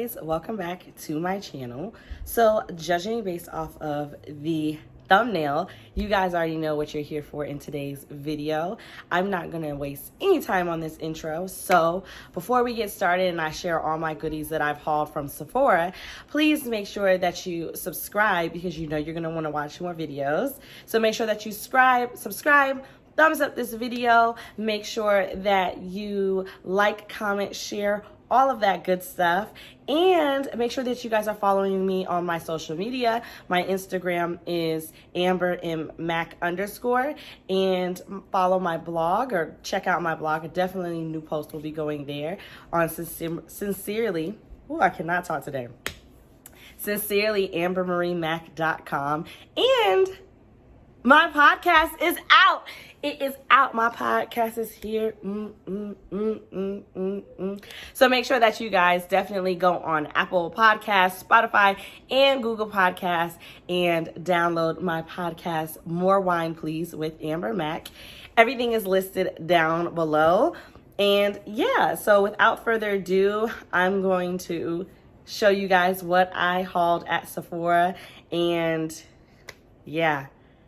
guys, welcome back to my channel. So judging based off of the thumbnail, you guys already know what you're here for in today's video. I'm not gonna waste any time on this intro. So before we get started and I share all my goodies that I've hauled from Sephora, please make sure that you subscribe because you know you're gonna wanna watch more videos. So make sure that you subscribe, thumbs up this video, make sure that you like, comment, share, all of that good stuff, and make sure that you guys are following me on my social media. My Instagram is AmberMack_, and follow my blog or check out my blog. Definitely new post will be going there on sincerely. Oh, I cannot talk today. Sincerely, AmberMarieMack.com, and my podcast is out. It is out. My podcast is here. So make sure that you guys definitely go on Apple Podcasts, Spotify, and Google Podcasts and download my podcast, More Wine Please with Amber Mack. Everything is listed down below. And yeah, so without further ado, I'm going to show you guys what I hauled at Sephora. And yeah,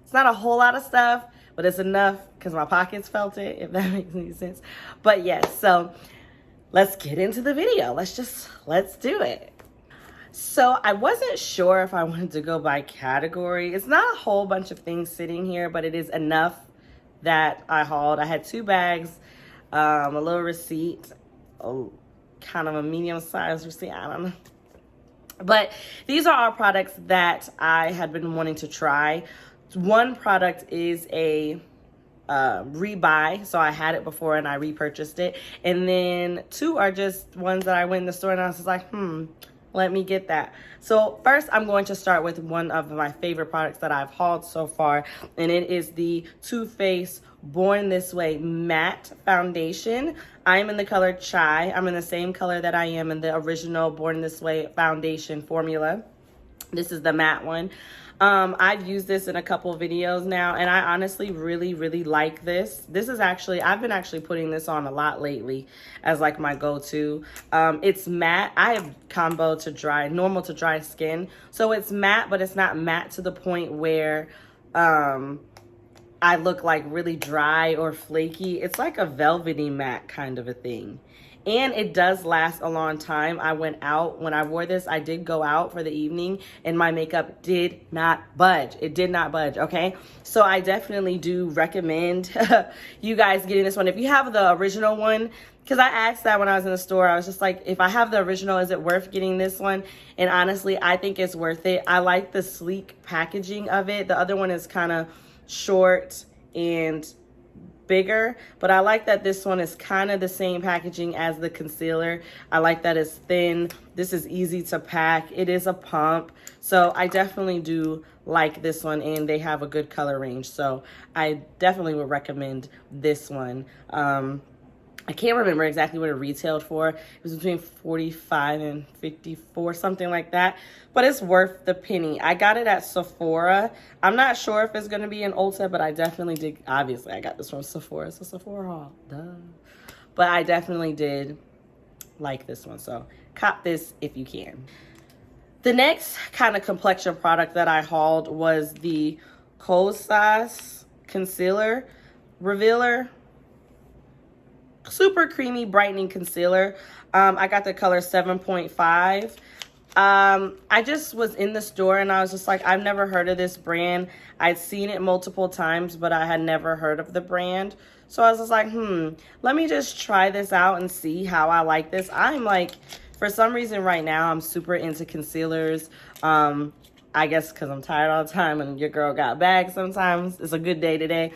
it's not a whole lot of stuff, but it's enough because my pockets felt it, if that makes any sense. But yes, so let's get into the video. Let's do it. So I wasn't sure if I wanted to go by category. It's not a whole bunch of things sitting here, but it is enough that I hauled. I had 2 bags, a little receipt, kind of a medium-sized receipt, I don't know. But these are all products that I had been wanting to try. One product is a rebuy, so I had it before and I repurchased it. And then 2 are just ones that I went in the store and I was just like, let me get that. So first I'm going to start with one of my favorite products that I've hauled so far, and it is the Too Faced Born This Way Matte Foundation. I'm in the color Chai. I'm in the same color that I am in the original Born This Way foundation formula. This is the matte one. I've used this in a couple videos now, and I honestly really like this. This is actually, I've been actually putting this on a lot lately as like my go-to. It's matte. I have combo to dry, normal to dry skin. So it's matte, but it's not matte to the point where I look like really dry or flaky. It's like a velvety matte kind of a thing. And it does last a long time. I went out, when I wore this, I did go out for the evening and my makeup did not budge. It did not budge, okay? So I definitely do recommend you guys getting this one. If you have the original one, because I asked that when I was in the store, I was just like, if I have the original, is it worth getting this one? And honestly, I think it's worth it. I like the sleek packaging of it. The other one is kind of short and bigger, but I like that this one is kind of the same packaging as the concealer. I like that it's thin. This is easy to pack. It is a pump. So I definitely do like this one, and they have a good color range. So I definitely would recommend this one. I can't remember exactly what it retailed for. It was between $45 and $54, something like that. But it's worth the penny. I got it at Sephora. I'm not sure if it's going to be in Ulta, but I definitely did. Obviously, I got this from Sephora. So Sephora haul, duh. But I definitely did like this one. So cop this if you can. The next kind of complexion product that I hauled was the Kosas Concealer Revealer. Super creamy brightening concealer. I got the color 7.5. I just was in the store and I was just like, I've never heard of this brand. I'd seen it multiple times, but I had never heard of the brand. So I was just like, let me just try this out and see how I like this. I'm like, for some reason right now, I'm super into concealers. I guess because I'm tired all the time and your girl got bags sometimes. It's a good day today.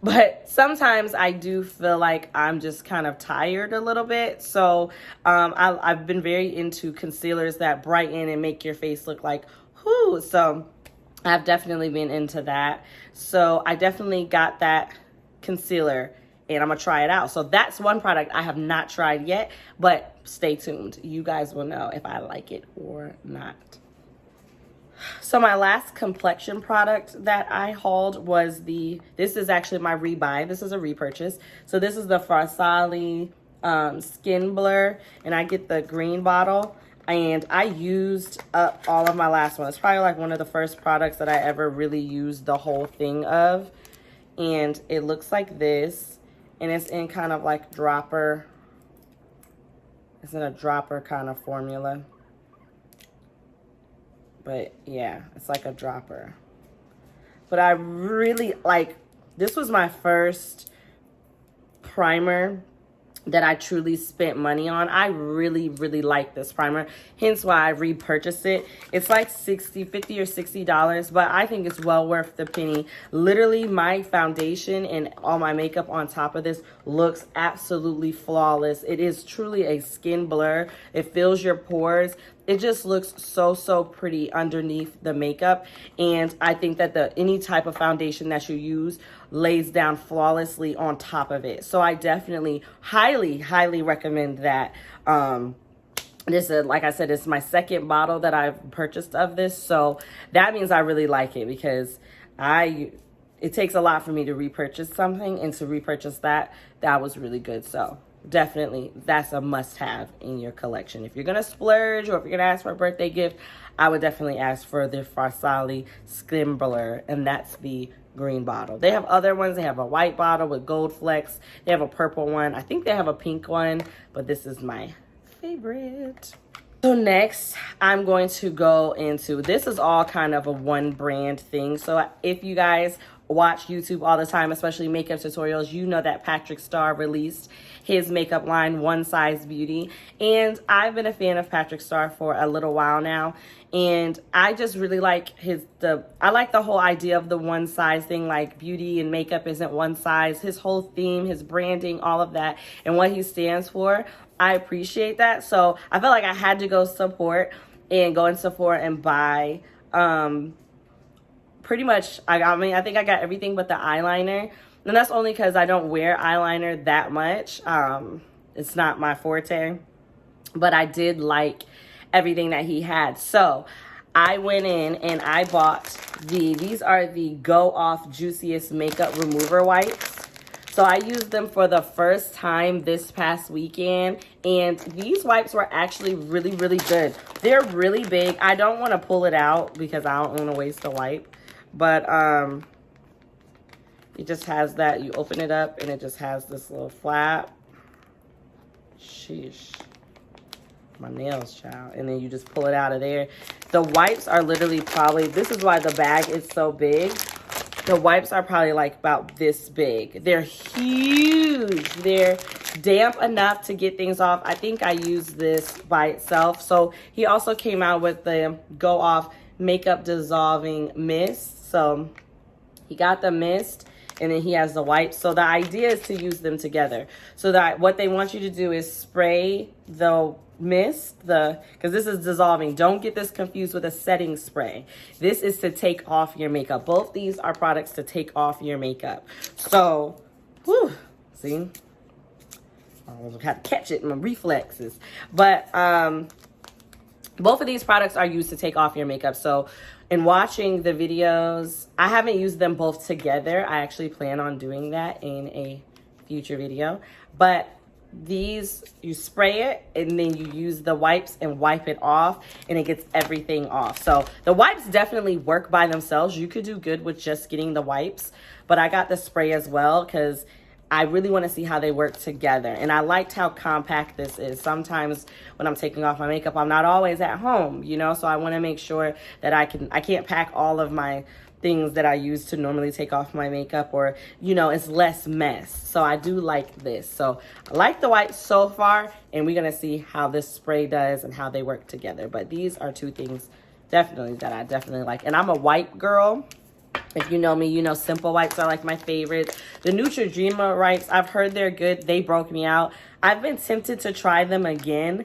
But sometimes I do feel like I'm just kind of tired a little bit. So I've been very into concealers that brighten and make your face look like, whoo. So I've definitely been into that. So I definitely got that concealer and I'm going to try it out. So that's one product I have not tried yet, but stay tuned. You guys will know if I like it or not. So my last complexion product that I hauled was this is actually my rebuy. This is a repurchase. So this is the Farsali Skin Blur, and I get the green bottle. And I used up all of my last one. It's probably like one of the first products that I ever really used the whole thing of. And it looks like this. And it's in kind of like dropper. It's in a dropper kind of formula. But yeah, it's like a dropper. But I really like, this was my first primer that I truly spent money on. I really, really like this primer. Hence why I repurchased it. It's like $50 or $60, but I think it's well worth the penny. Literally, my foundation and all my makeup on top of this looks absolutely flawless. It is truly a skin blur. It fills your pores. It just looks so, so pretty underneath the makeup. And I think that any type of foundation that you use lays down flawlessly on top of it. So I definitely highly, highly recommend that. This is, like I said, it's my second bottle that I've purchased of this. So that means I really like it, because it takes a lot for me to repurchase something, and to repurchase that was really good. So definitely, that's a must-have in your collection. If you're gonna splurge, or if you're gonna ask for a birthday gift, I would definitely ask for the Farsali Skin Blur, and that's the green bottle. They have other ones. They have a white bottle with gold flecks. They have a purple one. I think they have a pink one, but this is my favorite. So next, I'm going to go into, this is all kind of a one brand thing. So if you guys watch YouTube all the time, especially makeup tutorials, you know that Patrick Starrr released his makeup line, One Size Beauty. And I've been a fan of Patrick Starrr for a little while now. And I just really like I like the whole idea of the one size thing, like beauty and makeup isn't one size. His whole theme, his branding, all of that, and what he stands for, I appreciate that. So I felt like I had to go support and go in Sephora and buy pretty much, I think I got everything but the eyeliner. And that's only because I don't wear eyeliner that much. It's not my forte. But I did like everything that he had. So I went in and I bought these are the Go Off Juiciest Makeup Remover Wipes. So I used them for the first time this past weekend, and these wipes were actually really, really good. They're really big. I don't want to pull it out because I don't want to waste a wipe, but it just has that. You open it up and it just has this little flap. Sheesh. My nails, child. And then you just pull it out of there. The wipes are literally probably, this is why the bag is so big. The wipes are probably like about this big. They're huge. They're damp enough to get things off. I think I used this by itself. So he also came out with the Go Off Makeup Dissolving Mist. So he got the mist, and then he has the wipes. So the idea is to use them together. So that what they want you to do is spray the mist, because this is dissolving. Don't get this confused with a setting spray. This is to take off your makeup. Both these are products to take off your makeup. So, whew, see? I had to catch it in my reflexes. But both of these products are used to take off your makeup. So in watching the videos, I haven't used them both together. I actually plan on doing that in a future video. But these, you spray it and then you use the wipes and wipe it off, and it gets everything off. So the wipes definitely work by themselves. You could do good with just getting the wipes, but I got the spray as well because I really want to see how they work together. And I liked how compact this is. Sometimes when I'm taking off my makeup, I'm not always at home, you know, so I want to make sure that I can't pack all of my things that I use to normally take off my makeup, or, you know, it's less mess. So I do like this. So I like the wipes so far, and we're going to see how this spray does and how they work together. But these are two things definitely that I definitely like. And I'm a wipe girl. If you know me, you know simple wipes are like my favorite. The Neutrogena wipes, I've heard they're good. They broke me out. I've been tempted to try them again,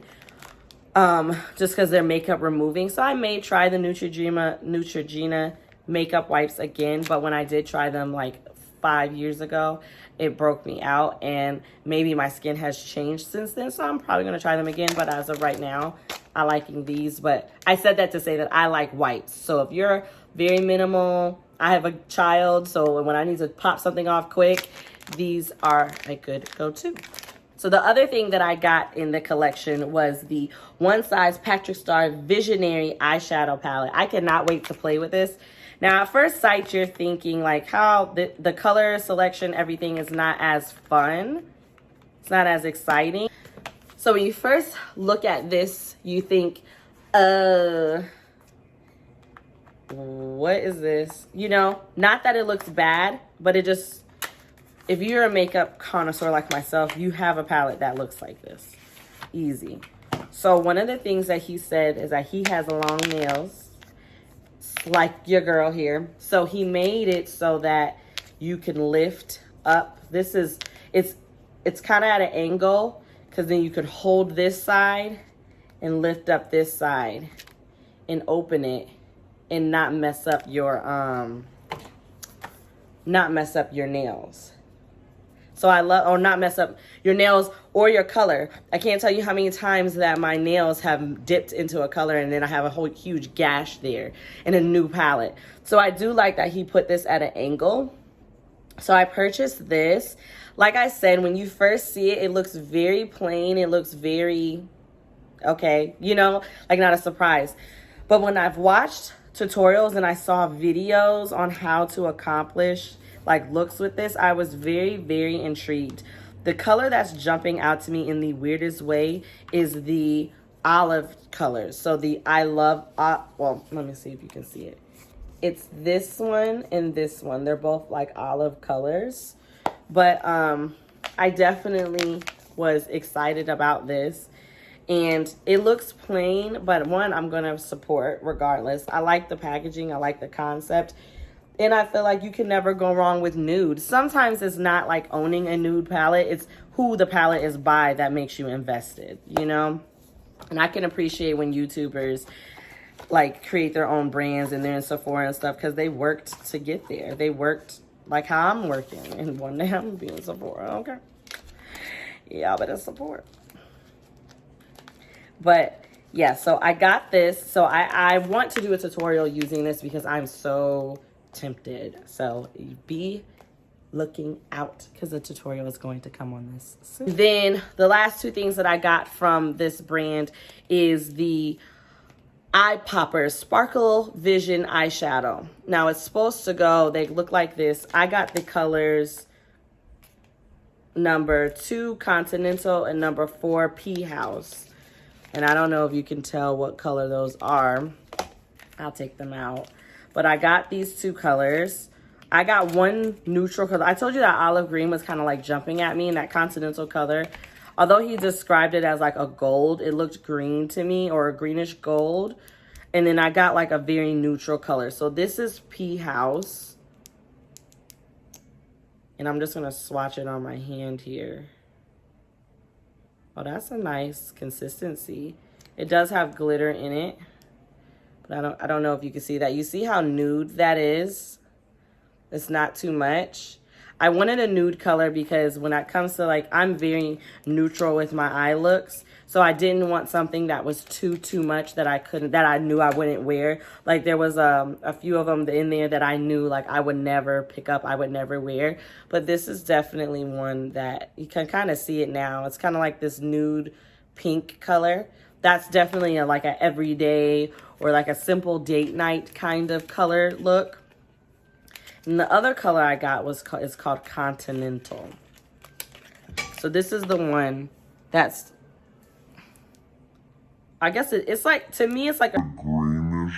just because they're makeup removing. So I may try the Neutrogena makeup wipes again, but when I did try them like 5 years ago, it broke me out, and maybe my skin has changed since then, so I'm probably going to try them again. But as of right now, I liking these. But I said that to say that I like wipes. So if you're very minimal, I have a child, so when I need to pop something off quick, these are a good go-to. So the other thing that I got in the collection was the One Size Patrick Starrr Visionary Eyeshadow Palette. I cannot wait to play with this. Now, at first sight, you're thinking like how the color selection, everything is not as fun. It's not as exciting. So when you first look at this, you think, what is this? You know, not that it looks bad, but it just, if you're a makeup connoisseur like myself, you have a palette that looks like this. Easy. So one of the things that he said is that he has long nails, like your girl here. So he made it so that you can lift up. This is, it's kind of at an angle, because then you could hold this side and lift up this side and open it and not mess up your nails. So I love, or not mess up your nails or your color. I can't tell you how many times that my nails have dipped into a color and then I have a whole huge gash there in a new palette. So I do like that he put this at an angle. So I purchased this. Like I said, when you first see it, it looks very plain. It looks very, okay, you know, like not a surprise. But when I've watched tutorials and I saw videos on how to accomplish like looks with this, I was very, very intrigued. The color that's jumping out to me in the weirdest way is the olive colors. So the I love, well, let me see if you can see it. It's this one and this one. They're both like olive colors. But I definitely was excited about this. And it looks plain, but one, I'm going to support regardless. I like the packaging. I like the concept. And I feel like you can never go wrong with nude. Sometimes it's not like owning a nude palette. It's who the palette is by that makes you invested, you know? And I can appreciate when YouTubers like create their own brands and they're in Sephora and stuff because they worked to get there. They worked like how I'm working. And one day I'm going to be in Sephora, okay? Yeah, I better support. But yeah, so I got this. So I want to do a tutorial using this because I'm so tempted. So be looking out because the tutorial is going to come on this soon. Then the last two things that I got from this brand is the Eye Popper Sparkle Vision Eyeshadow. Now it's supposed to go, they look like this. I got the colors number 2 Continental and number 4 Pea House. And I don't know if you can tell what color those are. I'll take them out. But I got these 2 colors. I got one neutral color. I told you that olive green was kind of like jumping at me in that Continental color. Although he described it as like a gold, it looked green to me, or a greenish gold. And then I got like a very neutral color. So this is Pea House. And I'm just going to swatch it on my hand here. Oh, that's a nice consistency. It does have glitter in it. But I don't know if you can see that. You see how nude that is? It's not too much. I wanted a nude color because when it comes to like, I'm very neutral with my eye looks. So I didn't want something that was too much that I knew I wouldn't wear. Like there was a few of them in there that I knew like I would never pick up, I would never wear. But this is definitely one that you can kind of see it now. It's kind of like this nude pink color. That's definitely like an everyday or like a simple date night kind of color look. And the other color I got is called Continental. So this is the one that's, I guess it's like, to me, it's like a greenish.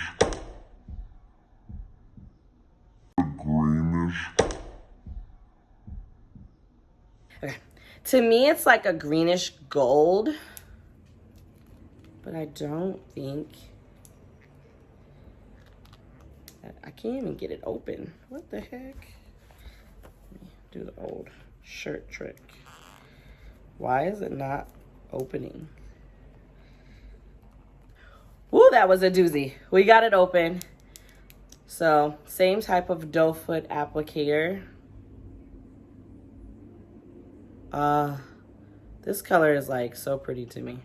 Okay. To me, it's like a greenish gold. But I don't think, I can't even get it open. What the heck? Let me do the old shirt trick. Why is it not opening? Ooh, that was a doozy. We got it open. So, same type of doe foot applicator. This color is like so pretty to me.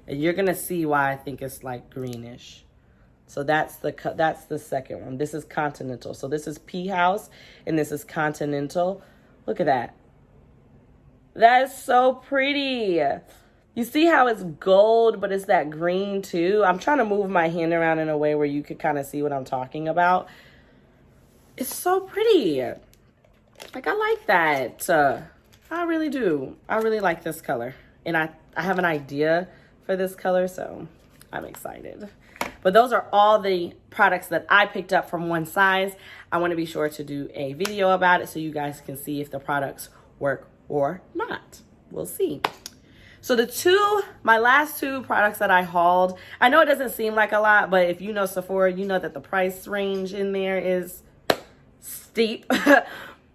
And you're gonna see why I think it's like greenish. So that's the second one. This is Continental. So this is Pea House and this is Continental. Look at that. That's so pretty. You see how it's gold, but it's that green too? I'm trying to move my hand around in a way where you could kind of see what I'm talking about. It's so pretty. Like, I like that. I really do. I really like this color. And I have an idea for this color, so I'm excited. But those are all the products that I picked up from One Size. I want to be sure to do a video about it so you guys can see if the products work or not. We'll see. So my last two products that I hauled, I know it doesn't seem like a lot, but if you know Sephora, you know that the price range in there is steep.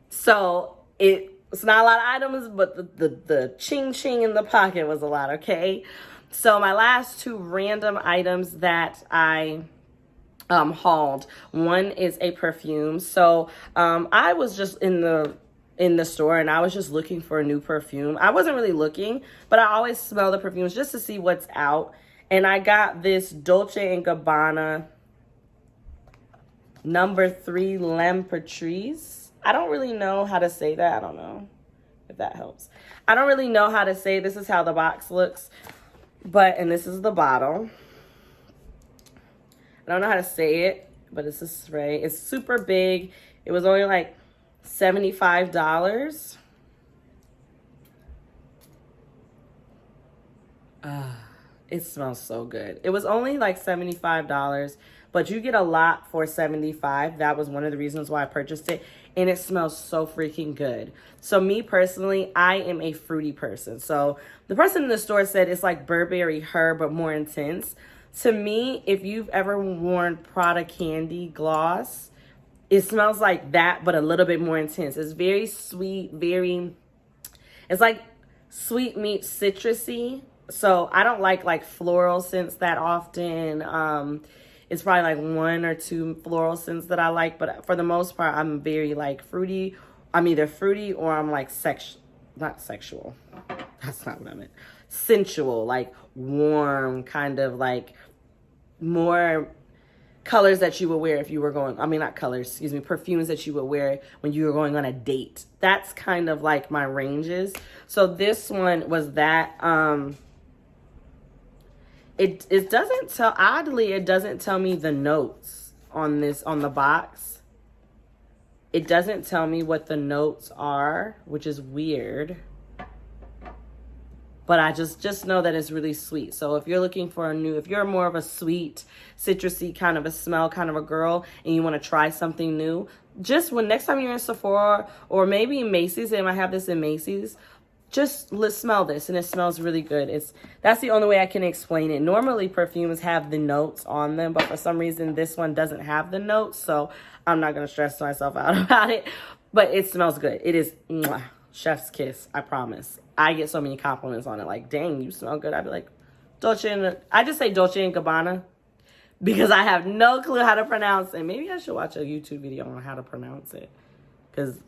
So it's not a lot of items, but the ching ching in the pocket was a lot, okay? So my last two random items that I hauled, one is a perfume. So I was just in the store and I was just looking for a new perfume. I wasn't really looking, but I always smell the perfumes just to see what's out. And I got this Dolce & Gabbana No. 3 Lemme Patrice. I don't really know how to say that. I don't know if that helps. I don't really know how to say. This is how the box looks. And this is the bottle. I don't know how to say it, but it's a spray. It's super big. It was only like $75. It smells so good. It was only like $75, but you get a lot for $75. That was one of the reasons why I purchased it, and it smells so freaking good. So me personally, I am a fruity person. So the person in the store said it's like Burberry Her, but more intense. To me, if you've ever worn Prada Candy Gloss, it smells like that, but a little bit more intense. It's very sweet, it's like sweet meets citrusy. So I don't like floral scents that often. It's probably like one or two floral scents that I like, but for the most part, I'm very like fruity. I'm either fruity or I'm like not sexual. That's not what I meant. Sensual, like warm, kind of like more colors that you would wear if you were going, not colors, excuse me, perfumes that you would wear when you were going on a date. That's kind of like my ranges. So this one was that, it doesn't tell, oddly, it doesn't tell me the notes on the box. It doesn't tell me what the notes are, which is weird. But I just know that it's really sweet. So if you're looking for if you're more of a sweet, citrusy kind of a smell kind of a girl and you want to try something new, just next time you're in Sephora or maybe in Macy's, they might have this in Macy's, just smell this and it smells really good. That's the only way I can explain it. Normally perfumes have the notes on them, but for some reason this one doesn't have the notes, so I'm not going to stress myself out about it. But it smells good. It is mwah, chef's kiss, I promise. I get so many compliments on it. Like, dang, you smell good. I'd be like, I just say Dolce & Gabbana because I have no clue how to pronounce it. Maybe I should watch a YouTube video on how to pronounce it because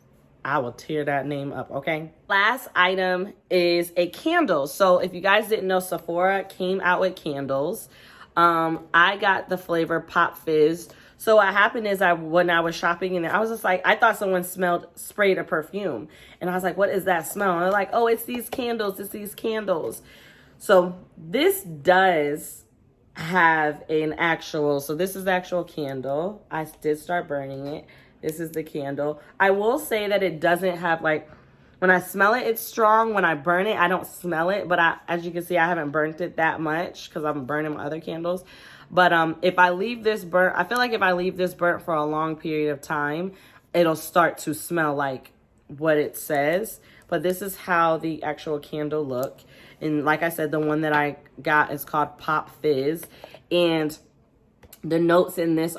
I will tear that name up, okay? Last item is a candle. So if you guys didn't know, Sephora came out with candles. I got the flavor Pop Fizz. So what happened is when I was shopping and I was just like, I thought someone sprayed a perfume. And I was like, what is that smell? And they're like, oh, it's these candles. It's these candles. So this does have so this is the actual candle. I did start burning it. This is the candle. I will say that it doesn't have when I smell it, it's strong. When I burn it, I don't smell it. But as you can see, I haven't burnt it that much because I'm burning my other candles. But if I leave this burnt, I feel like if I leave this burnt for a long period of time, it'll start to smell like what it says. But this is how the actual candle look. And like I said, the one that I got is called Pop Fizz. And the notes in this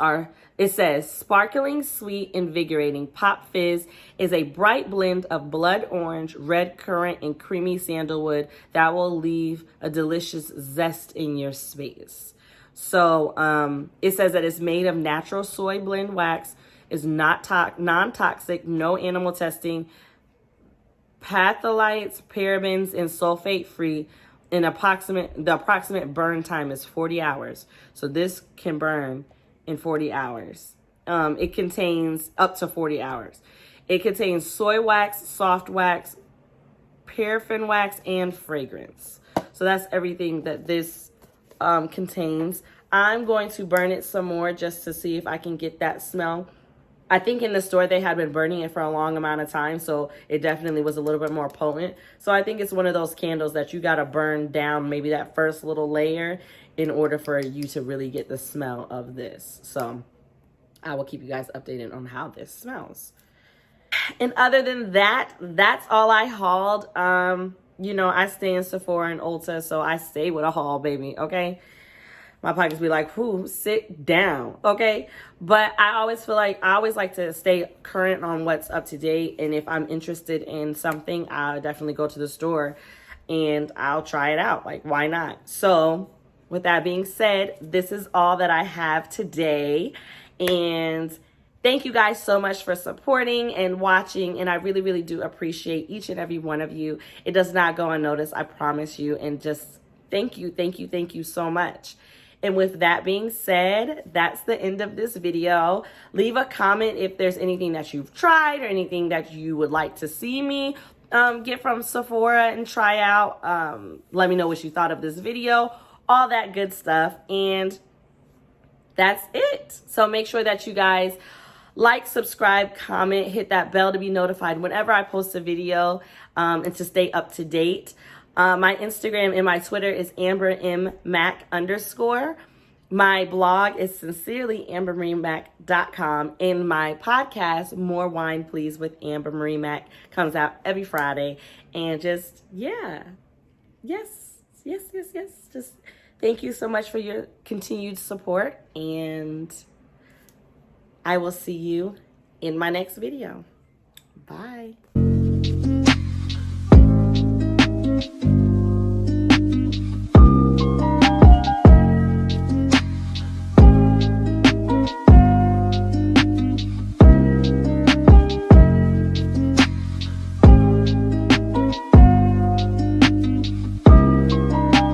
it says, sparkling, sweet, invigorating. Pop Fizz is a bright blend of blood orange, red currant, and creamy sandalwood that will leave a delicious zest in your space. So it says that it's made of natural soy blend wax, is not non-toxic, no animal testing, phthalates, parabens, and sulfate free. And the approximate burn time is 40 hours. So this can burn in 40 hours. It contains up to 40 hours. It contains soy wax, soft wax, paraffin wax, and fragrance. So that's everything that this contains. I'm going to burn it some more just to see if I can get that smell. I think in the store they had been burning it for a long amount of time, so it definitely was a little bit more potent. So I think it's one of those candles that you got to burn down maybe that first little layer in order for you to really get the smell of this. So I will keep you guys updated on how this smells. And other than that, that's all I hauled. You know, I stay in Sephora and Ulta, so I stay with a haul, baby, okay? My pockets be like, whoo, sit down, okay? But I always feel like, I always like to stay current on what's up to date. And if I'm interested in something, I'll definitely go to the store and I'll try it out. Like, why not? So with that being said, this is all that I have today. And thank you guys so much for supporting and watching. And I really, really do appreciate each and every one of you. It does not go unnoticed, I promise you. And just thank you, thank you, thank you so much. And with that being said, that's the end of this video. Leave a comment if there's anything that you've tried or anything that you would like to see me get from Sephora and try out. Let me know what you thought of this video, all that good stuff. And that's it. So make sure that you guys like, subscribe, comment, hit that bell to be notified whenever I post a video and to stay up to date. My Instagram and my Twitter is AmberMMac_. My blog is sincerelyambermariemac.com. And my podcast, More Wine Please with Amber Marie Mac, comes out every Friday. And just, yeah. Yes. Just thank you so much for your continued support. And I will see you in my next video. Bye.